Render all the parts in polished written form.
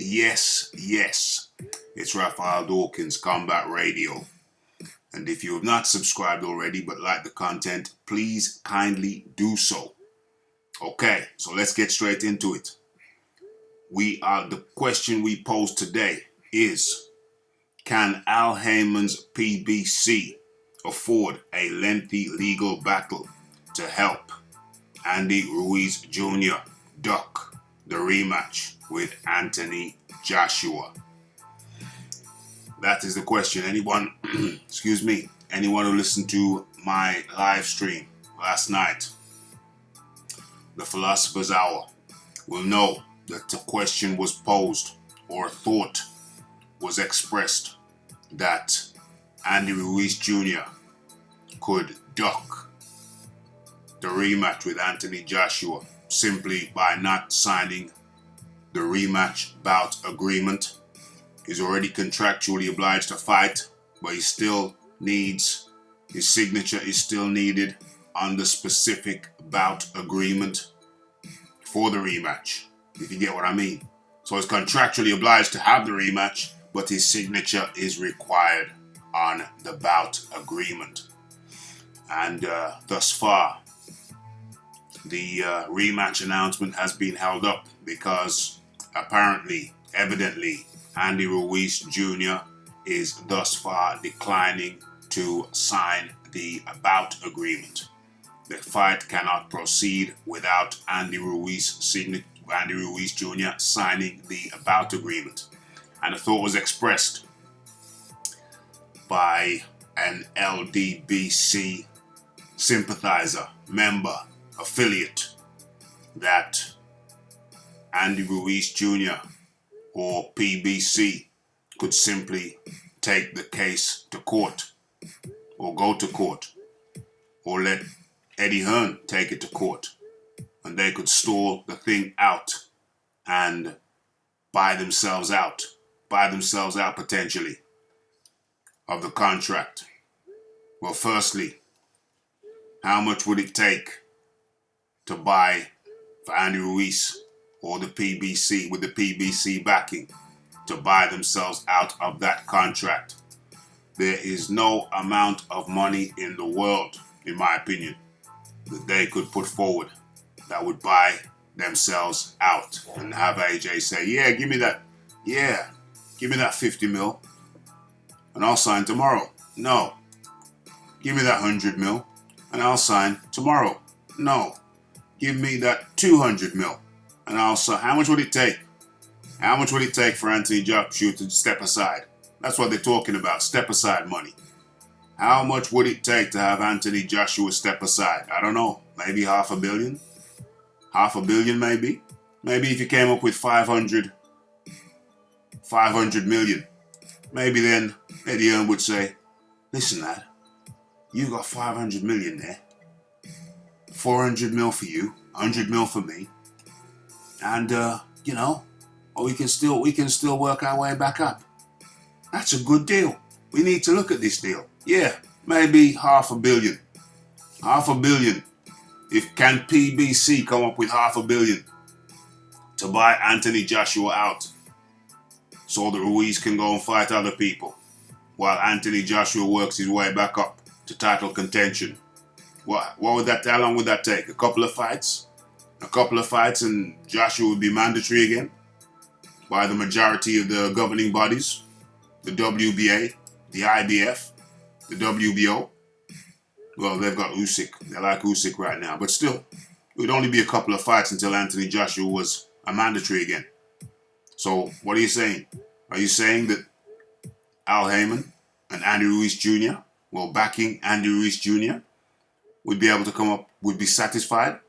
Yes, yes. It's Raphael Dawkins, Combat Radio. And if you have not subscribed already but like the content, please kindly do so. Okay, so let's get straight into it. The question we pose today is, can Al Haymon's PBC afford a lengthy legal battle to help Andy Ruiz Jr. duck the rematch with Anthony Joshua? That is the question. Anyone, anyone who listened to my live stream last night, the Philosopher's Hour, will know that the question was posed, or a thought was expressed, that Andy Ruiz Jr. could duck the rematch with Anthony Joshua simply by not signing the rematch bout agreement. He's already contractually obliged to fight, but his signature is still needed on the specific bout agreement for the rematch, if you get what I mean. So he's contractually obliged to have the rematch, but his signature is required on the bout agreement. And thus far, the rematch announcement has been held up because evidently, Andy Ruiz Jr. is thus far declining to sign the bout agreement. The fight cannot proceed without Andy Ruiz Jr. signing the bout agreement. And the thought was expressed by an LDBC sympathizer, member, affiliate, that Andy Ruiz Jr. or PBC could simply take the case to court, or go to court, or let Eddie Hearn take it to court, and they could stall the thing out and buy themselves out potentially of the contract. Well, firstly, how much would it take to buy for Andy Ruiz or the PBC, with the PBC backing, to buy themselves out of that contract? There is no amount of money in the world, in my opinion, that they could put forward that would buy themselves out and have AJ say, give me that 50 mil and I'll sign tomorrow. No. Give me that 100 mil and I'll sign tomorrow. No. Give me that 200 mil and I'll sign. How much would it take? How much would it take for Anthony Joshua to step aside? That's what they're talking about, step aside money. How much would it take to have Anthony Joshua step aside? I don't know, maybe $500 million? $500 million maybe? Maybe if you came up with 500 million, maybe then Eddie Hearn would say, listen lad, you got 500 million there, 400 mil for you, 100 mil for me, and we can still work our way back up. That's a good deal. We need to look at this deal. Yeah, maybe $500 million. $500 million. Can PBC come up with $500 million to buy Anthony Joshua out so that Ruiz can go and fight other people while Anthony Joshua works his way back up to title contention? How long would that take? A couple of fights and Joshua would be mandatory again by the majority of the governing bodies, the WBA, the IBF, the WBO. Well, they've got Usyk. They like Usyk right now. But still, it would only be a couple of fights until Anthony Joshua was a mandatory again. So, what are you saying? Are you saying that Al Haymon and Andy Ruiz Jr., backing Andy Ruiz Jr., would be able to come up, would be satisfied,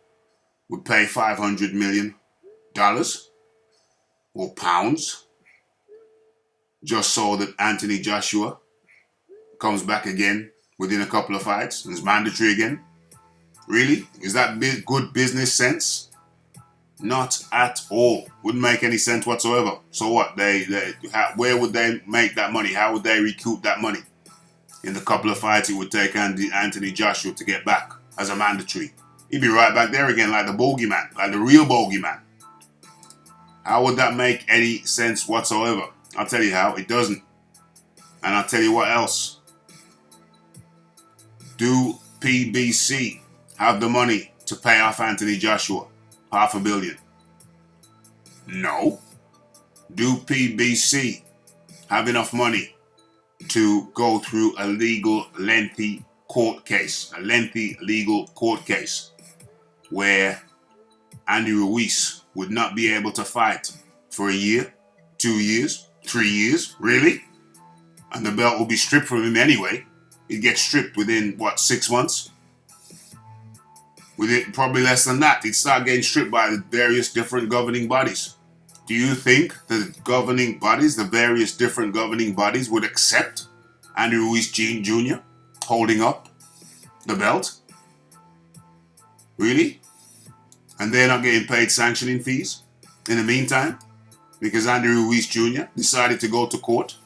would pay $500 million or pounds just so that Anthony Joshua comes back again within a couple of fights and is mandatory again? Really? Is that good business sense? Not at all. Wouldn't make any sense whatsoever. So what? Where would they make that money? How would they recoup that money? In the couple of fights it would take Anthony Joshua to get back as a mandatory. He'd be right back there again like the bogeyman, like the real bogeyman. How would that make any sense whatsoever? I'll tell you how, it doesn't. And I'll tell you what else. Do PBC have the money to pay off Anthony Joshua? $500 million. No. Do PBC have enough money to go through a lengthy court case, a lengthy legal court case where Andy Ruiz would not be able to fight for a year, 2 years, 3 years, really? And the belt will be stripped from him anyway. It gets stripped within, what, 6 months? Within probably less than that. It'd start getting stripped by the various different governing bodies. Do you think the governing bodies, the various different governing bodies, would accept Andy Ruiz Jr. holding up the belt? Really? And they're not getting paid sanctioning fees in the meantime because Andy Ruiz Jr. decided to go to court?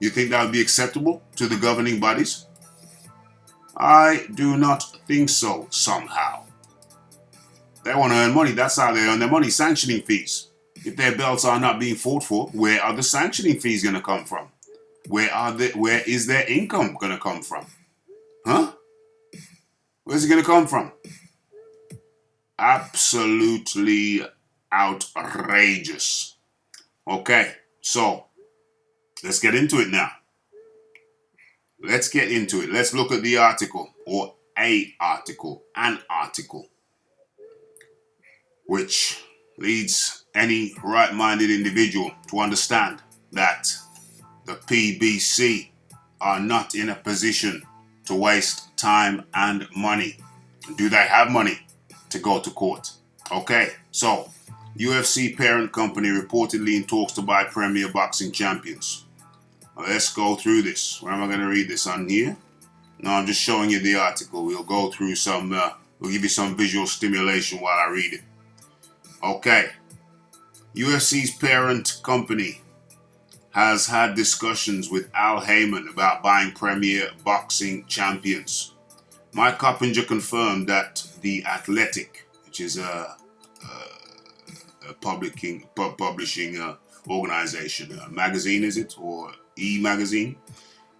You think that would be acceptable to the governing bodies? I do not think so, somehow. They want to earn money. That's how they earn their money, sanctioning fees. If their belts are not being fought for, where are the sanctioning fees going to come from? Where is their income going to come from? Huh? Where's it going to come from? Absolutely outrageous. Okay, so let's get into it now. Let's get into it. Let's look at the article, or an article, which leads any right-minded individual to understand that the PBC are not in a position to waste time and money. Do they have money to go to court? Okay, so UFC parent company reportedly in talks to buy Premier Boxing champions. Let's go through this. Where am I going to read this? On here? No, I'm just showing you the article. We'll go through some, we'll give you some visual stimulation while I read it. Okay. UFC's parent company has had discussions with Al Heyman about buying Premier Boxing champions. Mike Coppinger confirmed that The Athletic, which is a publishing organization, magazine is it, or e-magazine?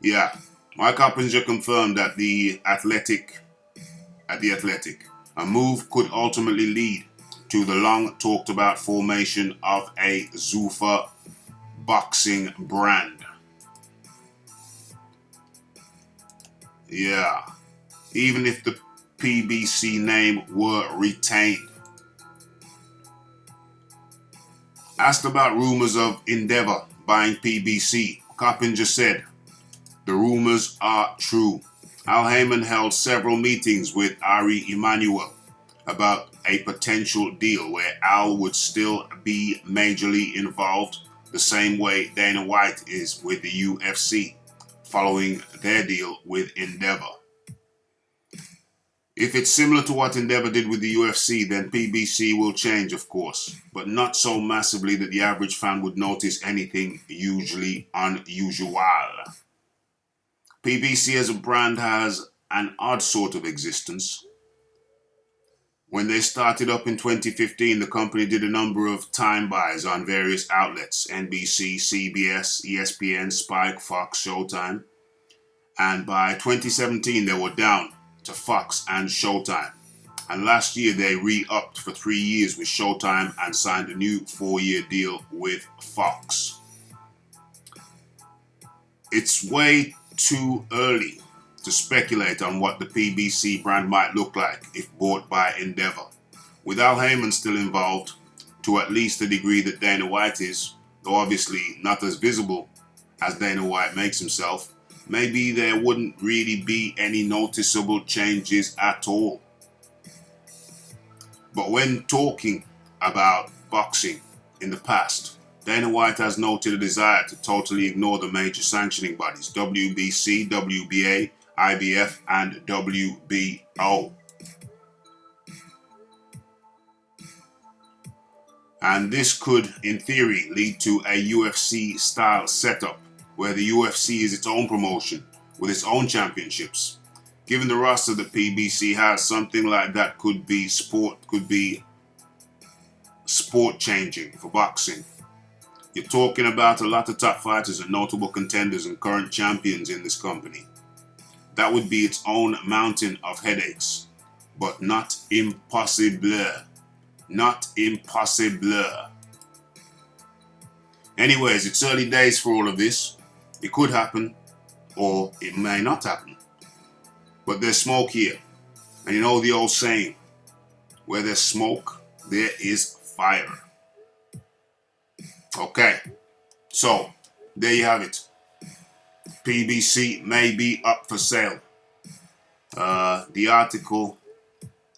Yeah. Mike Coppinger confirmed that The Athletic, a move could ultimately lead to the long talked about formation of a Zuffa boxing brand. Yeah. Even if the PBC name were retained. Asked about rumors of Endeavor buying PBC, Coppinger said, "The rumors are true. Al Heyman held several meetings with Ari Emanuel about a potential deal where Al would still be majorly involved the same way Dana White is with the UFC, following their deal with Endeavor. If it's similar to what Endeavor did with the UFC, then PBC will change, of course, but not so massively that the average fan would notice anything hugely unusual. PBC as a brand has an odd sort of existence. When they started up in 2015, the company did a number of time buys on various outlets, NBC, CBS, ESPN, Spike, Fox, Showtime. And by 2017, they were down to Fox and Showtime. And last year, they re-upped for 3 years with Showtime and signed a new 4-year deal with Fox. It's way too early to speculate on what the PBC brand might look like if bought by Endeavor. With Al Heyman still involved, to at least the degree that Dana White is, though obviously not as visible as Dana White makes himself, maybe there wouldn't really be any noticeable changes at all. But when talking about boxing in the past, Dana White has noted a desire to totally ignore the major sanctioning bodies, WBC, WBA, IBF, and WBO. And this could, in theory, lead to a UFC-style setup where the UFC is its own promotion with its own championships. Given the roster that PBC has, something like that could be sport changing for boxing. You're talking about a lot of top fighters and notable contenders and current champions in this company. That would be its own mountain of headaches, but not impossible. Not impossible. Anyways, it's early days for all of this. It could happen, or it may not happen. But there's smoke here. And you know the old saying, where there's smoke, there is fire. Okay, so there you have it. PBC may be up for sale. The article,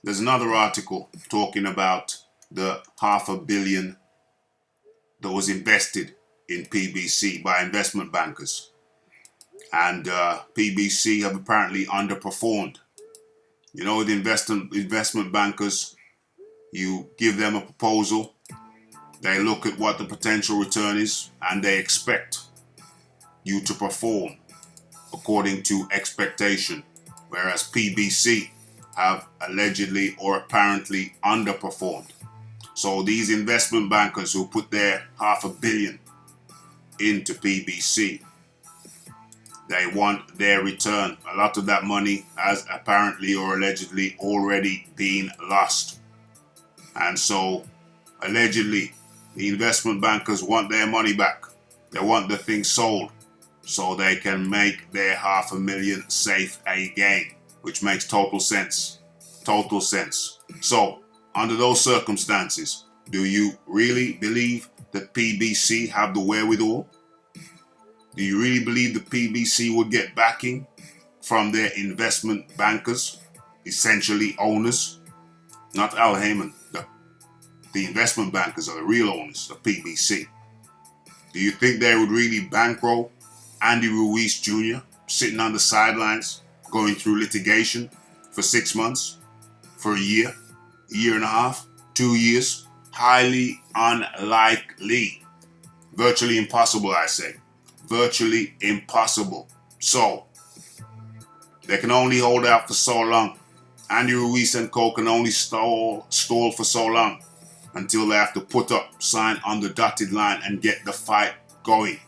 there's another article talking about the $500 million that was invested in PBC by investment bankers. And PBC have apparently underperformed. You know, the investment bankers, you give them a proposal, they look at what the potential return is, and they expect you to perform according to expectation, whereas PBC have allegedly or apparently underperformed. So these investment bankers who put their $500 million into PBC, they want their return. A lot of that money has apparently or allegedly already been lost. And so allegedly the investment bankers want their money back. They want the thing sold so they can make their $500 million safe again, which makes total sense. Total sense. So under those circumstances, do you really believe that PBC have the wherewithal? Do you really believe that PBC would get backing from their investment bankers, essentially owners? Not Al Heyman. The investment bankers are the real owners of PBC. Do you think they would really bankroll Andy Ruiz Jr. sitting on the sidelines, going through litigation for 6 months, for a year and a half, 2 years? Highly unlikely. Virtually impossible, I say. Virtually impossible. So, they can only hold out for so long. Andy Ruiz and co can only stall for so long until they have to put up, sign on the dotted line and get the fight going.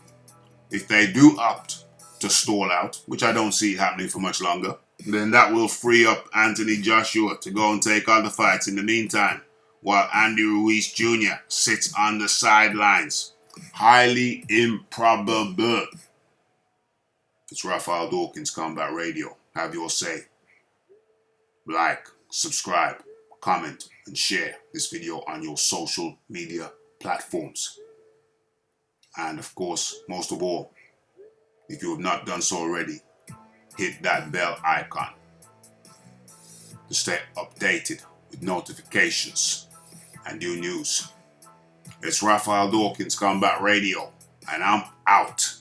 If they do opt to stall out, which I don't see happening for much longer, then that will free up Anthony Joshua to go and take other fights in the meantime, while Andy Ruiz Jr. sits on the sidelines. Highly improbable. It's Raphael Dawkins, Combat Radio. Have your say. Like, subscribe, comment, and share this video on your social media platforms. And of course, most of all, if you have not done so already, hit that bell icon to stay updated with notifications and new news. It's Raphael Dawkins, Combat Radio, and I'm out.